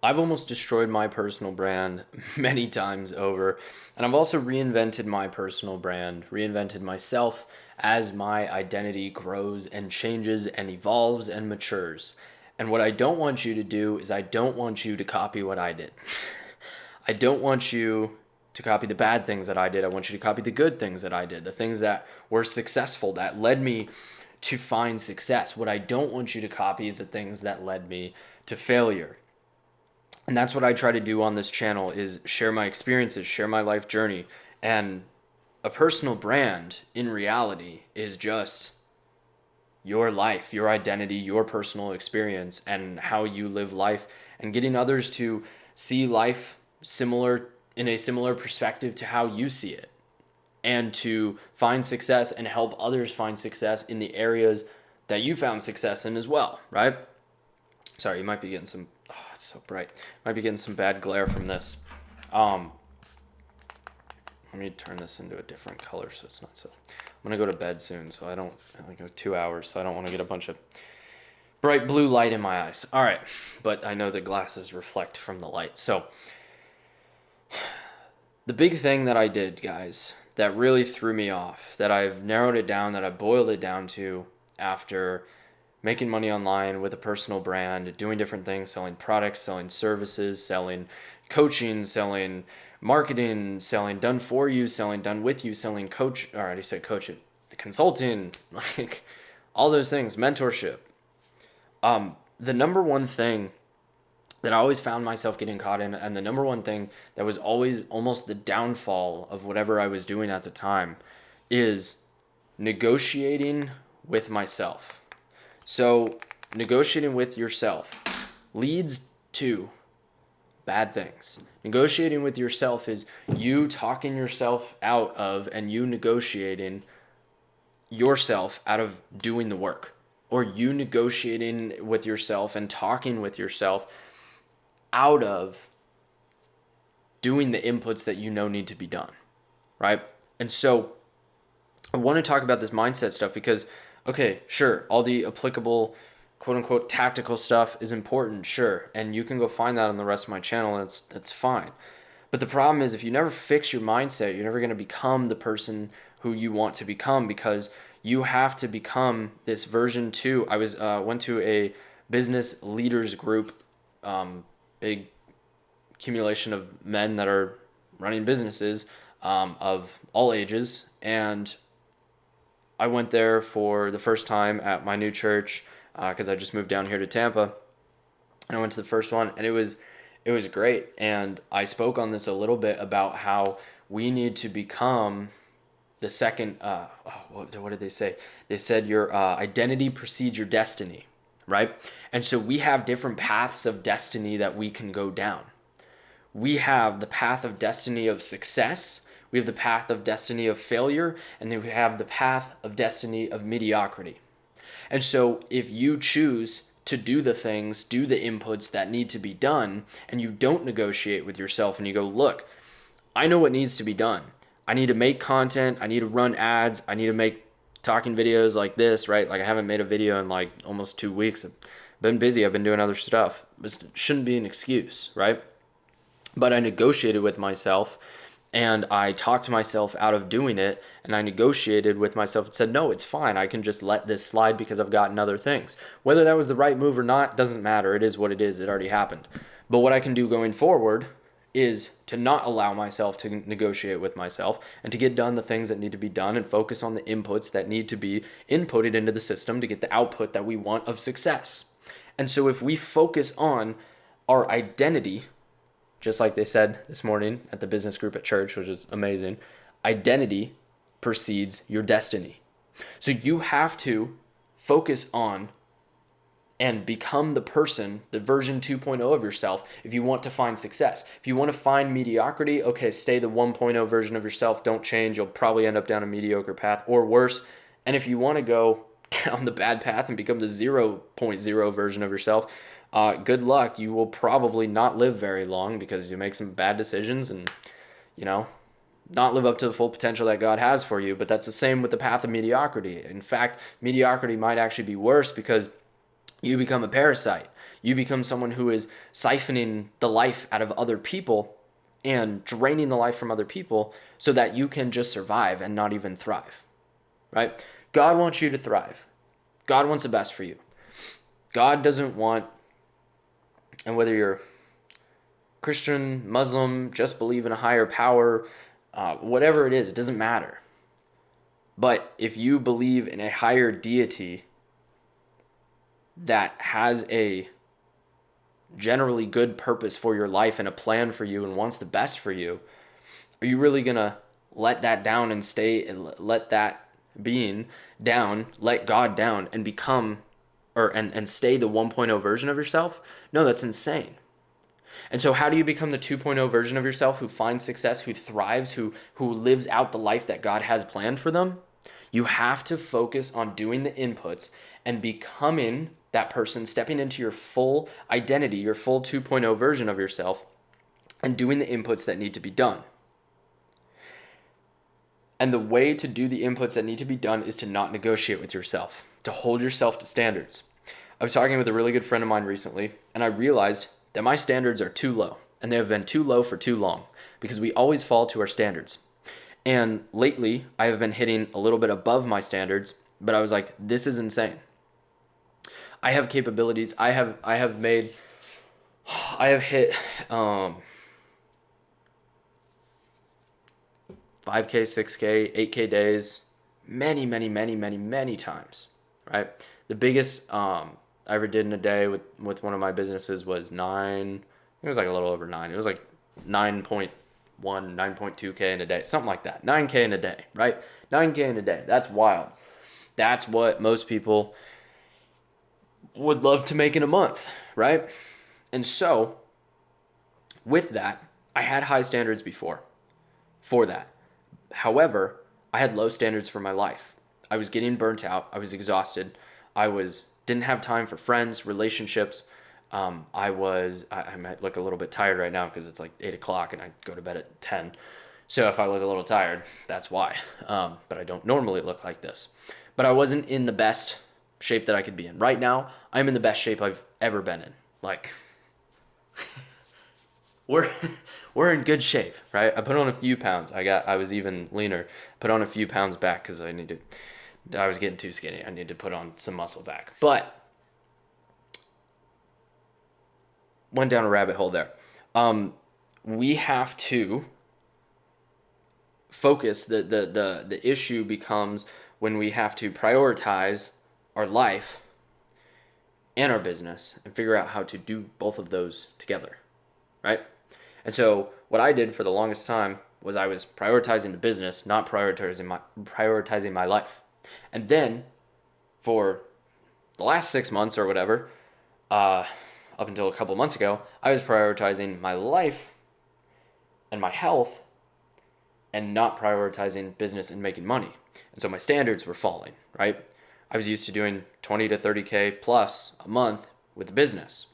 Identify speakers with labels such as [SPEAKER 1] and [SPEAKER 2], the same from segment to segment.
[SPEAKER 1] I've almost destroyed my personal brand many times over. And I've also reinvented my personal brand, reinvented myself as my identity grows and changes and evolves and matures. And what I don't want you to do is I don't want you to copy what I did. I don't want you to copy the bad things that I did. I want you to copy the good things that I did, the things that were successful, that led me to find success. What I don't want you to copy is the things that led me to failure. And that's what I try to do on this channel is share my experiences, share my life journey. And a personal brand in reality is just your life, your identity, your personal experience, and how you live life, and getting others to see life similar in a similar perspective to how you see it, and to find success and help others find success in the areas that you found success in as well, right? Sorry, you might be getting some, oh, it's so bright. Might be getting some bad glare from this. Um, Let me turn this into a different color so it's not so. I'm gonna go to bed soon, so I don't like 2 hours, so I don't want to get a bunch of bright blue light in my eyes. All right, but I know the glasses reflect from the light. So the big thing that I did, guys, that really threw me off, that I've narrowed it down, that I boiled it down to after making money online with a personal brand, doing different things, selling products, selling services, selling coaching, selling marketing, selling done for you, selling done with you, selling coach, I already said coach, consulting, like all those things, mentorship. The number one thing that I always found myself getting caught in, and the number one thing that was always almost the downfall of whatever I was doing at the time, is negotiating with myself. So, negotiating with yourself leads to bad things. Negotiating with yourself is you talking yourself out of, and you negotiating yourself out of doing the work, or you negotiating with yourself and talking with yourself out of doing the inputs that you know need to be done, right? And so I want to talk about this mindset stuff because, okay, sure, all the applicable quote unquote tactical stuff is important, sure, and you can go find that on the rest of my channel, and that's fine. But the problem is, if you never fix your mindset, you're never going to become the person who you want to become, because you have to become this version 2. I went to a business leaders group, big accumulation of men that are running businesses, of all ages, and I went there for the first time at my new church because I just moved down here to Tampa, and I went to the first one, and it was great. And I spoke on this a little bit about how we need to become the second. What did they say? They said your identity precedes your destiny, right? And so we have different paths of destiny that we can go down. We have the path of destiny of success, we have the path of destiny of failure, and then we have the path of destiny of mediocrity. And so if you choose to do the things, do the inputs that need to be done, and you don't negotiate with yourself and you go, look, I know what needs to be done. I need to make content, I need to run ads, I need to make talking videos like this, right? Like I haven't made a video in like almost 2 weeks. I've been busy, I've been doing other stuff. This shouldn't be an excuse, right? But I negotiated with myself, and I talked myself out of doing it, and I negotiated with myself and said, no, it's fine. I can just let this slide because I've gotten other things. Whether that was the right move or not doesn't matter. It is what it is. It already happened. But what I can do going forward is to not allow myself to negotiate with myself, and to get done the things that need to be done and focus on the inputs that need to be inputted into the system to get the output that we want of success. And so if we focus on our identity, just like they said this morning at the business group at church, which is amazing, identity precedes your destiny. So you have to focus on and become the person, the version 2.0 of yourself, if you want to find success. If you want to find mediocrity, okay, stay the 1.0 version of yourself. Don't change. You'll probably end up down a mediocre path or worse. And if you want to go down the bad path and become the 0.0 version of yourself, good luck. You will probably not live very long because you make some bad decisions and, not live up to the full potential that God has for you. But that's the same with the path of mediocrity. In fact, mediocrity might actually be worse because you become a parasite. You become someone who is siphoning the life out of other people and draining the life from other people so that you can just survive and not even thrive, right? God wants you to thrive. God wants the best for you. God doesn't want, and whether you're Christian, Muslim, just believe in a higher power, whatever it is, it doesn't matter. But if you believe in a higher deity that has a generally good purpose for your life and a plan for you and wants the best for you, are you really going to let that down and stay and let that being down, let God down and become and stay the 1.0 version of yourself? No, that's insane. And so how do you become the 2.0 version of yourself who finds success, who thrives, who lives out the life that God has planned for them? You have to focus on doing the inputs and becoming that person, stepping into your full identity, your full 2.0 version of yourself, and doing the inputs that need to be done. And the way to do the inputs that need to be done is to not negotiate with yourself, to hold yourself to standards. I was talking with a really good friend of mine recently, and I realized that my standards are too low, and they have been too low for too long because we always fall to our standards. And lately, I have been hitting a little bit above my standards, but I was like, this is insane. I have capabilities. I have hit 5K, 6K, 8K days many times, right? The biggest I ever did in a day with one of my businesses was 9. It was like a little over 9. It was like 9.1, 9.2K in a day, something like that. 9K in a day, right? 9K in a day. That's wild. That's what most people would love to make in a month, right? And so with that, I had high standards before for that. However, I had low standards for my life. I was getting burnt out. I was exhausted. Didn't have time for friends, relationships. I might look a little bit tired right now because it's like 8 o'clock and I go to bed at 10. So if I look a little tired, that's why. But I don't normally look like this. But I wasn't in the best shape that I could be in. Right now, I'm in the best shape I've ever been in. Like, we're in good shape, right? I put on a few pounds. I was even leaner. Put on a few pounds back because I was getting too skinny. I need to put on some muscle back. But went down a rabbit hole there. We have to focus. The issue becomes when we have to prioritize our life and our business and figure out how to do both of those together, right? And so what I did for the longest time was I was prioritizing the business, not prioritizing my life. And then for the last 6 months or whatever, up until a couple months ago, I was prioritizing my life and my health and not prioritizing business and making money. And so my standards were falling, right? I was used to doing 20 to 30K plus a month with the business.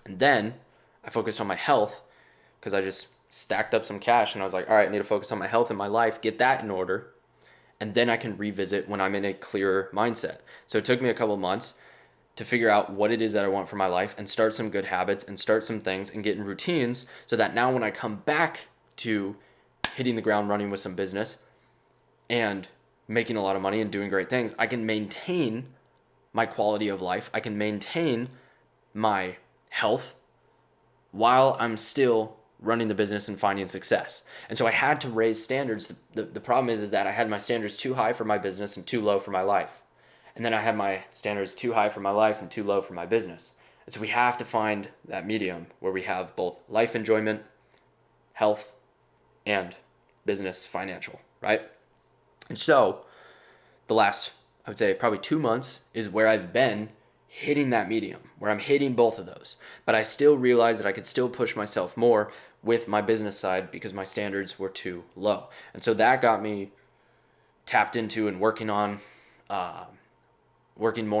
[SPEAKER 1] And then I focused on my health because I just stacked up some cash and I was like, all right, I need to focus on my health and my life, get that in order. And then I can revisit when I'm in a clearer mindset. So it took me a couple months to figure out what it is that I want for my life and start some good habits and start some things and get in routines so that now when I come back to hitting the ground running with some business and making a lot of money and doing great things, I can maintain my quality of life. I can maintain my health while I'm still running the business and finding success. And so I had to raise standards. The problem is that I had my standards too high for my business and too low for my life. And then I had my standards too high for my life and too low for my business. And so we have to find that medium where we have both life enjoyment, health, and business financial, right? And so the last, I would say probably 2 months is where I've been hitting that medium, where I'm hitting both of those. But I still realized that I could still push myself more with my business side because my standards were too low. And so that got me tapped into and working more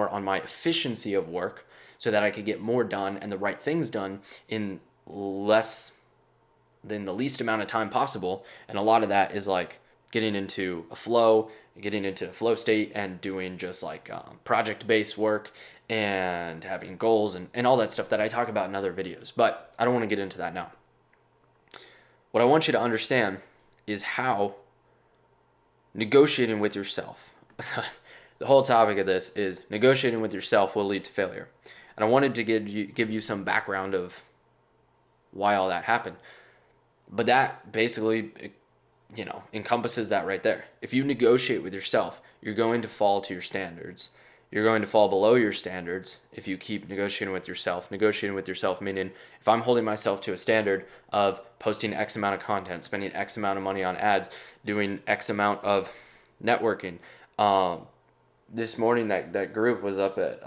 [SPEAKER 1] on my efficiency of work so that I could get more done and the right things done in less than the least amount of time possible. And a lot of that is like getting into a flow getting into the flow state and doing just like project-based work and having goals and all that stuff that I talk about in other videos. But I don't want to get into that now. What I want you to understand is how negotiating with yourself, the whole topic of this is negotiating with yourself will lead to failure. And I wanted to give you some background of why all that happened. But that basically, encompasses that right there. If you negotiate with yourself, you're going to fall to your standards. You're going to fall below your standards if you keep negotiating with yourself. Negotiating with yourself meaning if I'm holding myself to a standard of posting X amount of content, spending X amount of money on ads, doing X amount of networking. This morning that group was up at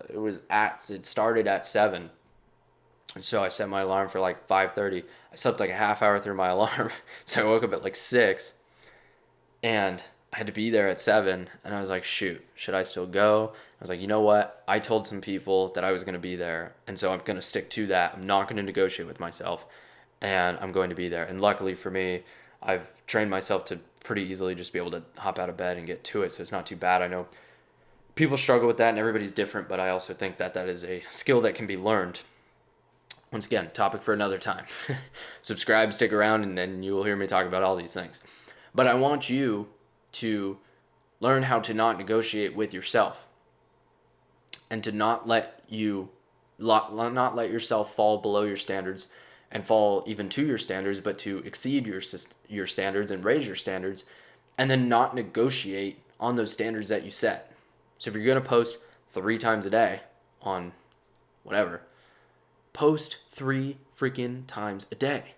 [SPEAKER 1] it started at 7. And so I set my alarm for like 5:30. I slept like a half hour through my alarm. So I woke up at like 6 and I had to be there at 7. And I was like, shoot, should I still go? I was like, you know what? I told some people that I was going to be there. And so I'm going to stick to that. I'm not going to negotiate with myself. And I'm going to be there. And luckily for me, I've trained myself to pretty easily just be able to hop out of bed and get to it. So it's not too bad. I know people struggle with that and everybody's different. But I also think that is a skill that can be learned. Once again, topic for another time. Subscribe, stick around, and then you will hear me talk about all these things. But I want you to learn how to not negotiate with yourself and to not let yourself fall below your standards and fall even to your standards, but to exceed your standards and raise your standards, and then not negotiate on those standards that you set. So if you're going to post 3 times a day on whatever, post 3 freaking times a day,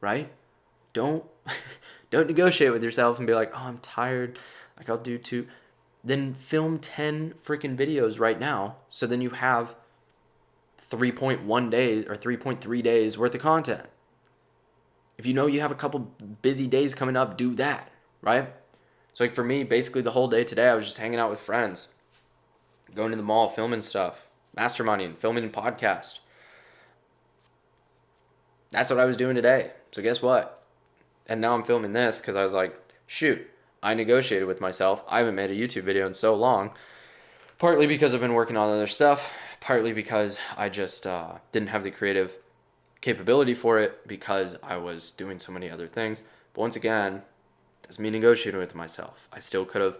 [SPEAKER 1] right? Don't negotiate with yourself and be like, oh, I'm tired, like I'll do 2. Then film 10 freaking videos right now, so then you have 3.1 days or 3.3 days worth of content. If you know you have a couple busy days coming up, do that, right? So like for me, basically the whole day today, I was just hanging out with friends, going to the mall, filming stuff, masterminding, filming a podcast. That's what I was doing today. So guess what? And now I'm filming this because I was like, shoot, I negotiated with myself. I haven't made a YouTube video in so long. Partly because I've been working on other stuff. Partly because I just didn't have the creative capability for it because I was doing so many other things. But once again, that's me negotiating with myself. I still could have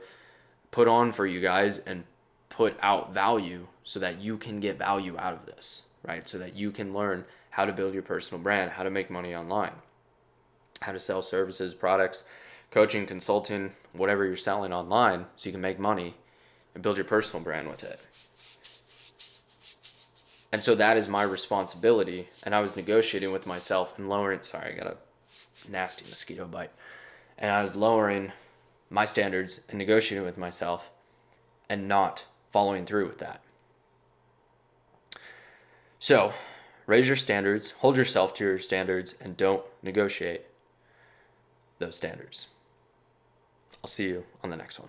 [SPEAKER 1] put on for you guys and put out value so that you can get value out of this, right? So that you can learn how to build your personal brand, how to make money online, how to sell services, products, coaching, consulting, whatever you're selling online so you can make money and build your personal brand with it. And so that is my responsibility. And I was negotiating with myself and lowering, sorry, I got a nasty mosquito bite. And I was lowering my standards and negotiating with myself and not following through with that. So raise your standards, hold yourself to your standards, and don't negotiate those standards. I'll see you on the next one.